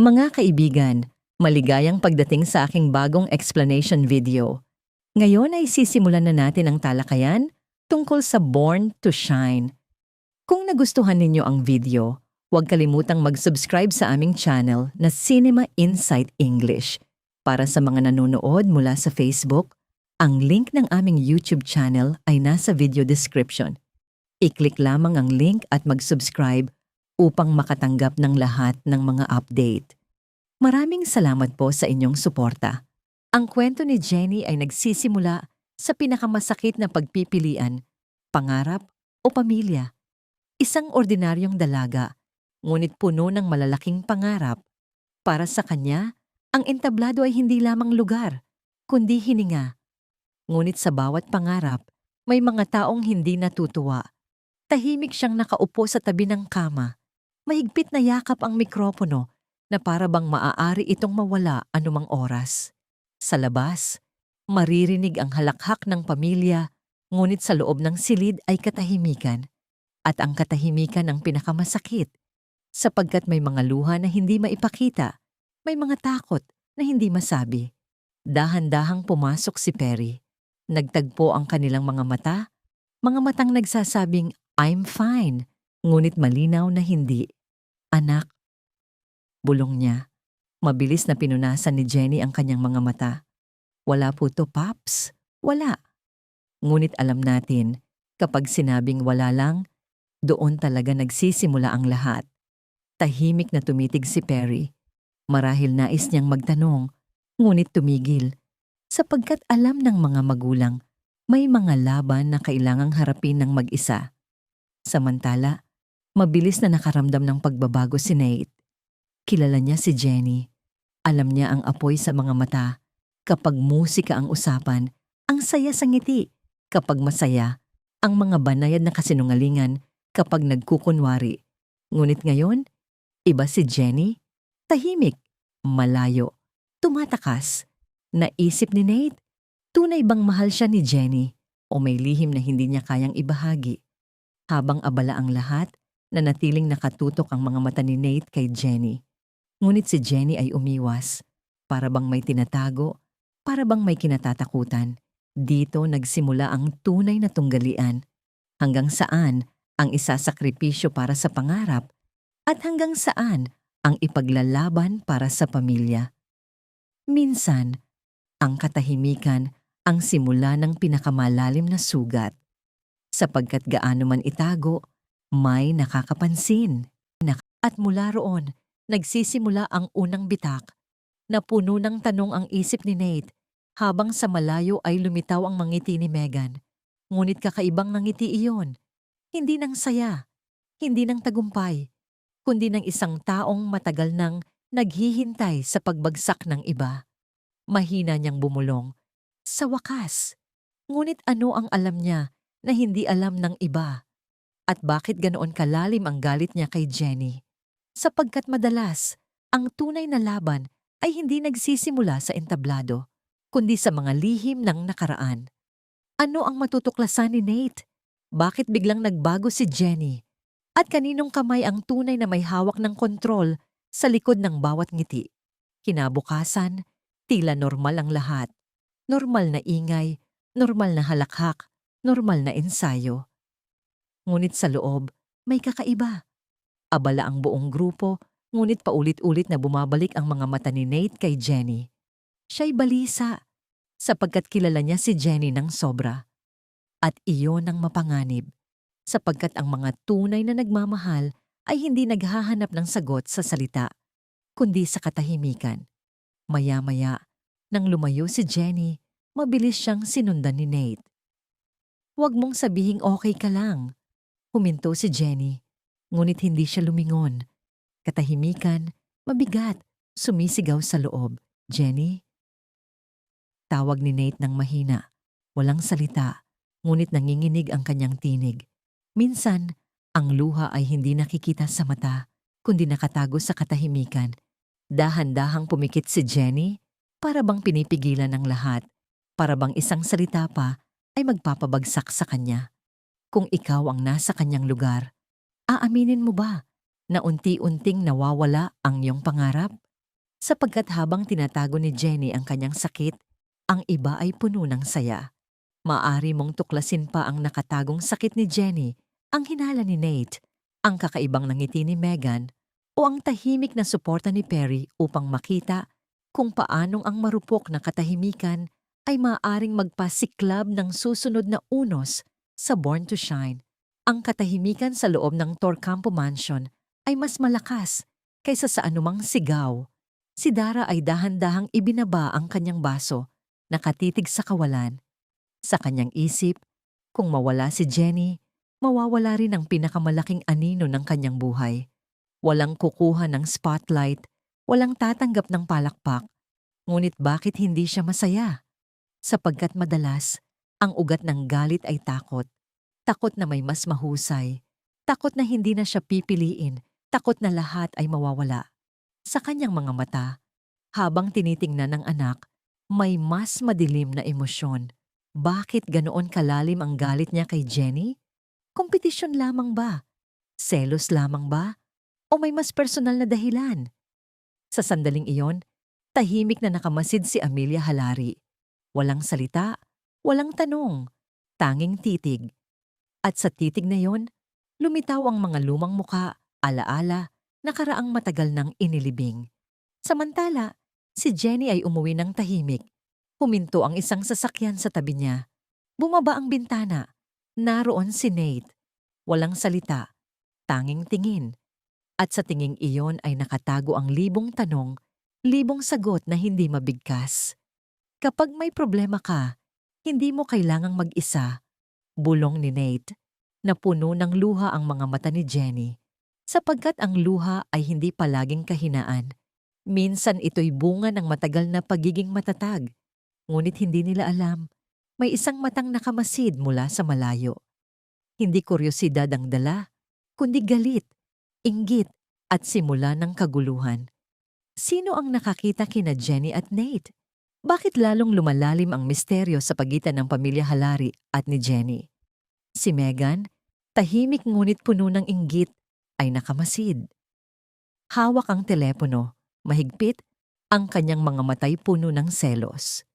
Mga kaibigan, maligayang pagdating sa aking bagong explanation video. Ngayon ay sisimulan na natin ang talakayan tungkol sa Born to Shine. Kung nagustuhan ninyo ang video, huwag kalimutang mag-subscribe sa aming channel na Cinema Insight English. Para sa mga nanonood mula sa Facebook, ang link ng aming YouTube channel ay nasa video description. I-click lamang ang link at mag-subscribe upang makatanggap ng lahat ng mga update. Maraming salamat po sa inyong suporta. Ang kwento ni Jenny ay nagsisimula sa pinakamasakit na pagpipilian, pangarap o pamilya. Isang ordinaryong dalaga, ngunit puno ng malalaking pangarap. Para sa kanya, ang entablado ay hindi lamang lugar, kundi hininga. Ngunit sa bawat pangarap, may mga taong hindi natutuwa. Tahimik siyang nakaupo sa tabi ng kama. Mahigpit na yakap ang mikropono na para bang maaari itong mawala anumang oras. Sa labas, maririnig ang halakhak ng pamilya, ngunit sa loob ng silid ay katahimikan. At ang katahimikan ang pinakamasakit, sapagkat may mga luha na hindi maipakita, may mga takot na hindi masabi. Dahan-dahang pumasok si Perry. Nagtagpo ang kanilang mga matang nagsasabing, "I'm fine," ngunit malinaw na hindi. "Anak," bulong niya. Mabilis na pinunasan ni Jenny ang kanyang mga mata. "Wala po to, Paps. Wala." Ngunit alam natin, kapag sinabing wala lang, doon talaga nagsisimula ang lahat. Tahimik na tumitig si Perry. Marahil nais niyang magtanong, ngunit tumigil. Sapagkat alam ng mga magulang, may mga laban na kailangang harapin ng mag-isa. Samantala, mabilis na nakaramdam ng pagbabago si Nate. Kilala niya si Jenny. Alam niya ang apoy sa mga mata. Kapag musika ang usapan, ang saya sa ngiti. Kapag masaya, ang mga banayad na kasinungalingan kapag nagkukunwari. Ngunit ngayon, iba si Jenny. Tahimik, malayo, tumatakas. Naisip ni Nate, tunay bang mahal siya ni Jenny o may lihim na hindi niya kayang ibahagi? Habang abala ang lahat, nanatiling nakatutok ang mga mata ni Nate kay Jenny. Ngunit si Jenny ay umiwas. Para bang may tinatago, para bang may kinatatakutan. Dito nagsimula ang tunay na tunggalian. Hanggang saan ang isasakripisyo para sa pangarap at hanggang saan ang ipaglalaban para sa pamilya. Minsan, ang katahimikan ang simula ng pinakamalalim na sugat. Sapagkat gaano man itago, may nakakapansin. At mula roon, nagsisimula ang unang bitak na puno ng tanong ang isip ni Nate habang sa malayo ay lumitaw ang mangiti ni Megan. Ngunit kakaibang ngiti iyon. Hindi ng saya, hindi ng tagumpay, kundi ng isang taong matagal nang naghihintay sa pagbagsak ng iba. Mahina niyang bumulong. Sa wakas. Ngunit ano ang alam niya na hindi alam ng iba? At bakit ganoon kalalim ang galit niya kay Jenny? Sapagkat madalas, ang tunay na laban ay hindi nagsisimula sa entablado, kundi sa mga lihim ng nakaraan. Ano ang matutuklasan ni Nate? Bakit biglang nagbago si Jenny? At kaninong kamay ang tunay na may hawak ng kontrol sa likod ng bawat ngiti? Kinabukasan, tila normal ang lahat. Normal na ingay, normal na halakhak, normal na ensayo. Ngunit sa loob, may kakaiba. Abala ang buong grupo, ngunit paulit-ulit na bumabalik ang mga mata ni Nate kay Jenny. Siya'y balisa, sapagkat kilala niya si Jenny ng sobra. At iyon ang mapanganib, sapagkat ang mga tunay na nagmamahal ay hindi naghahanap ng sagot sa salita, kundi sa katahimikan. Maya-maya, nang lumayo si Jenny, mabilis siyang sinundan ni Nate. "Huwag mong sabihing okay ka lang." Huminto si Jenny, ngunit hindi siya lumingon. Katahimikan, mabigat, sumisigaw sa loob. "Jenny?" Tawag ni Nate ng mahina. Walang salita, ngunit nanginginig ang kanyang tinig. Minsan, ang luha ay hindi nakikita sa mata, kundi nakatago sa katahimikan. Dahan-dahang pumikit si Jenny, para bang pinipigilan ng lahat, para bang isang salita pa ay magpapabagsak sa kanya. Kung ikaw ang nasa kanyang lugar, aaminin mo ba na unti-unting nawawala ang iyong pangarap? Sapagkat habang tinatago ni Jenny ang kanyang sakit, ang iba ay puno ng saya. Maaari mong tuklasin pa ang nakatagong sakit ni Jenny, ang hinala ni Nate, ang kakaibang ngiti ni Megan, o ang tahimik na suporta ni Perry upang makita kung paanong ang marupok na katahimikan ay maaaring magpasiklab ng susunod na unos sa Born to Shine. Ang katahimikan sa loob ng Torcampo Mansion ay mas malakas kaysa sa anumang sigaw. Si Dara ay dahan-dahang ibinaba ang kanyang baso, nakatitig sa kawalan. Sa kanyang isip, kung mawala si Jenny, mawawala rin ang pinakamalaking anino ng kanyang buhay. Walang kukuha ng spotlight, walang tatanggap ng palakpak. Ngunit bakit hindi siya masaya? Sapagkat madalas, ang ugat ng galit ay takot. Takot na may mas mahusay. Takot na hindi na siya pipiliin. Takot na lahat ay mawawala. Sa kanyang mga mata, habang tinitingnan ng anak, may mas madilim na emosyon. Bakit ganoon kalalim ang galit niya kay Jenny? Kompetisyon lamang ba? Selos lamang ba? O may mas personal na dahilan? Sa sandaling iyon, tahimik na nakamasid si Amelia Halari. Walang salita, walang tanong, tanging titig. At sa titig na yon, lumitaw ang mga lumang muka, alaala, nakaraang matagal nang inilibing. Samantala, si Jenny ay umuwi ng tahimik. Huminto ang isang sasakyan sa tabi niya. Bumaba ang bintana. Naroon si Nate. Walang salita, tanging tingin. At sa tinging iyon ay nakatago ang libong tanong, libong sagot na hindi mabigkas. Kapag may problema ka, hindi mo kailangang mag-isa. Bulong ni Nate, na puno ng luha ang mga mata ni Jenny. Sapagkat ang luha ay hindi palaging kahinaan. Minsan ito'y bunga ng matagal na pagiging matatag. Ngunit hindi nila alam, may isang matang nakamasid mula sa malayo. Hindi kuryosidad ang dala, kundi galit, inggit, at simula ng kaguluhan. Sino ang nakakita kina Jenny at Nate? Bakit lalong lumalalim ang misteryo sa pagitan ng pamilya Halari at ni Jenny? Si Megan, tahimik ngunit puno ng inggit, ay nakamasid. Hawak ang telepono, mahigpit, ang kanyang mga matay puno ng selos.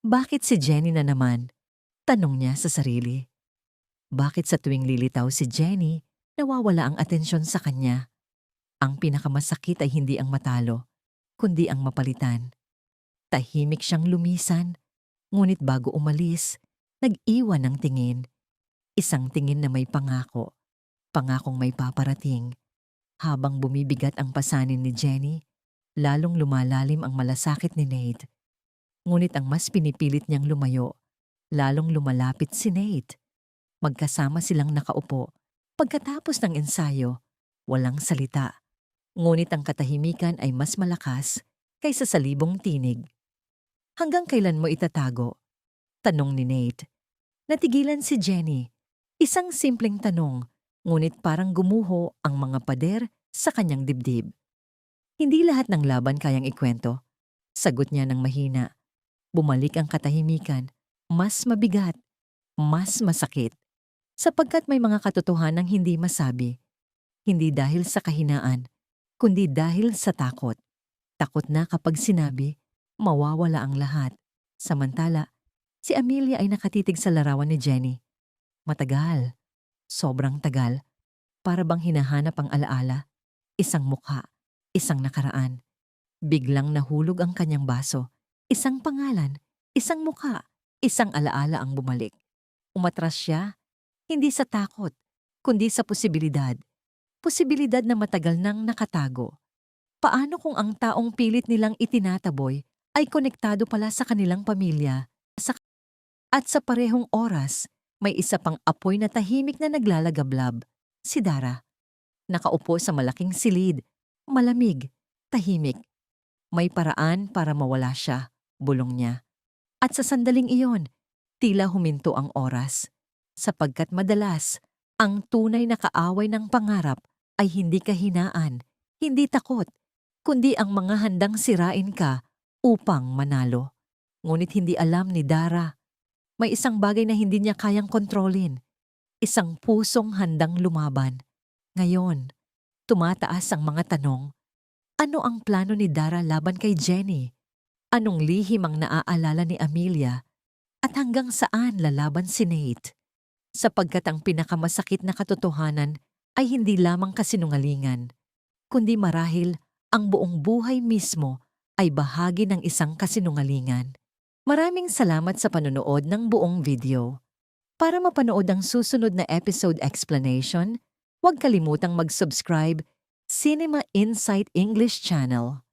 Bakit si Jenny na naman? Tanong niya sa sarili. Bakit sa tuwing lilitaw si Jenny, nawawala ang atensyon sa kanya? Ang pinakamasakit ay hindi ang matalo, kundi ang mapalitan. Tahimik siyang lumisan, ngunit bago umalis, nag-iwan ng tingin. Isang tingin na may pangako, pangakong may paparating. Habang bumibigat ang pasanin ni Jenny, lalong lumalalim ang malasakit ni Nate. Ngunit ang mas pinipilit niyang lumayo, lalong lumalapit si Nate. Magkasama silang nakaupo. Pagkatapos ng ensayo, walang salita. Ngunit ang katahimikan ay mas malakas kaysa sa libong tinig. Hanggang kailan mo itatago? Tanong ni Nate. Natigilan si Jenny. Isang simpleng tanong, ngunit parang gumuho ang mga pader sa kanyang dibdib. Hindi lahat ng laban kayang ikwento. Sagot niya ng mahina. Bumalik ang katahimikan, mas mabigat, mas masakit. Sapagkat may mga katotohanang hindi masabi. Hindi dahil sa kahinaan, kundi dahil sa takot. Takot na kapag sinabi, mawawala ang lahat. Samantala, si Amelia ay nakatitig sa larawan ni Jenny. Matagal, sobrang tagal, para bang hinahanap ang alaala, isang mukha, isang nakaraan. Biglang nahulog ang kanyang baso, isang pangalan, isang mukha, isang alaala ang bumalik. Umatras siya, hindi sa takot, kundi sa posibilidad. Posibilidad na matagal nang nakatago. Paano kung ang taong pilit nilang itinataboy ay konektado pala sa kanilang pamilya? At sa parehong oras, may isa pang apoy na tahimik na naglalagablab, si Dara. Nakaupo sa malaking silid, malamig, tahimik. May paraan para mawala siya, bulong niya. At sa sandaling iyon, tila huminto ang oras. Sapagkat madalas, ang tunay na kaaway ng pangarap ay hindi kahinaan, hindi takot, kundi ang mga handang sirain ka upang manalo. Ngunit hindi alam ni Dara, may isang bagay na hindi niya kayang kontrolin. Isang pusong handang lumaban. Ngayon, tumataas ang mga tanong. Ano ang plano ni Dara laban kay Jenny? Anong lihim ang naaalala ni Amelia? At hanggang saan lalaban si Nate? Sapagkat ang pinakamasakit na katotohanan ay hindi lamang kasinungalingan, kundi marahil ang buong buhay mismo ay bahagi ng isang kasinungalingan. Maraming salamat sa panonood ng buong video. Para mapanood ang susunod na episode explanation, huwag kalimutang mag-subscribe Cinema Insight English Channel.